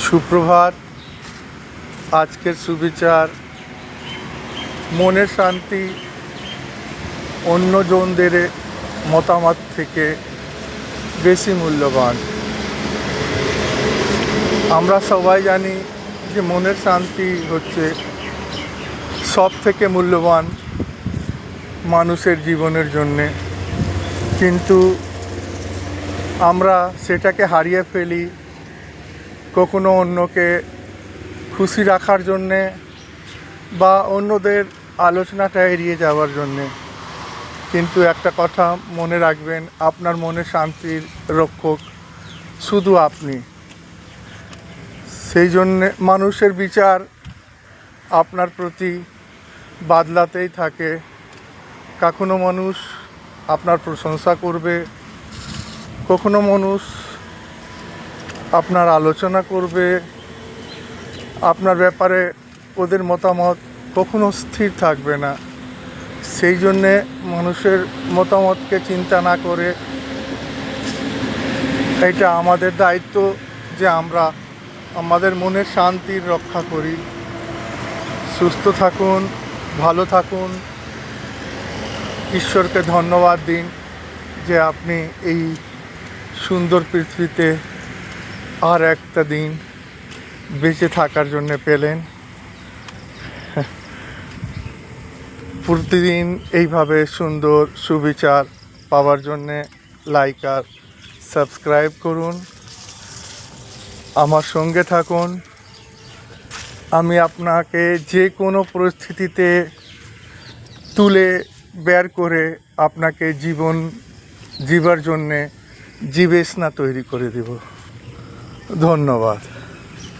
সুপ্রভাত। আজকের সুবিচার, মনের শান্তি অন্যজনদের মতামত থেকে বেশি মূল্যবান। আমরা সবাই জানি যে মনের শান্তি হচ্ছে সব থেকে মূল্যবান মানুষের জীবনের জন্যে, কিন্তু আমরা সেটাকে হারিয়ে ফেলি কখনো অন্যকে খুশি রাখার জন্যে বা অন্যদের আলোচনাটা এড়িয়ে যাওয়ার জন্যে। কিন্তু একটা কথা মনে রাখবেন, আপনার মনের শান্তির রক্ষক শুধু আপনি। সেই জন্যে মানুষের বিচার আপনার প্রতি বদলাতেই থাকে। কখনো মানুষ আপনার প্রশংসা করবে, কখনো মানুষ আপনার আলোচনা করবে, আপনার ব্যাপারে ওদের মতামত কখনো স্থির থাকবে না। সেই জন্যে মানুষের মতামতকে চিন্তা না করে এটা আমাদের দায়িত্ব যে আমরা আমাদের মনের শান্তির রক্ষা করি। সুস্থ থাকুন, ভালো থাকুন। ঈশ্বরকে ধন্যবাদ দিন যে আপনি এই সুন্দর পৃথিবীতে আর একটা দিন বেঁচে থাকার জন্য পেলেন। প্রতিদিন এইভাবে সুন্দর সুবিচার পাওয়ার জন্যে লাইক আর সাবস্ক্রাইব করুন, আমার সঙ্গে থাকুন। আমি আপনাকে যে কোনো পরিস্থিতিতে তুলে বের করে আপনাকে জীবন জীবার জন্যে জীবেশনা তৈরি করে দেব। ধন্যবাদ।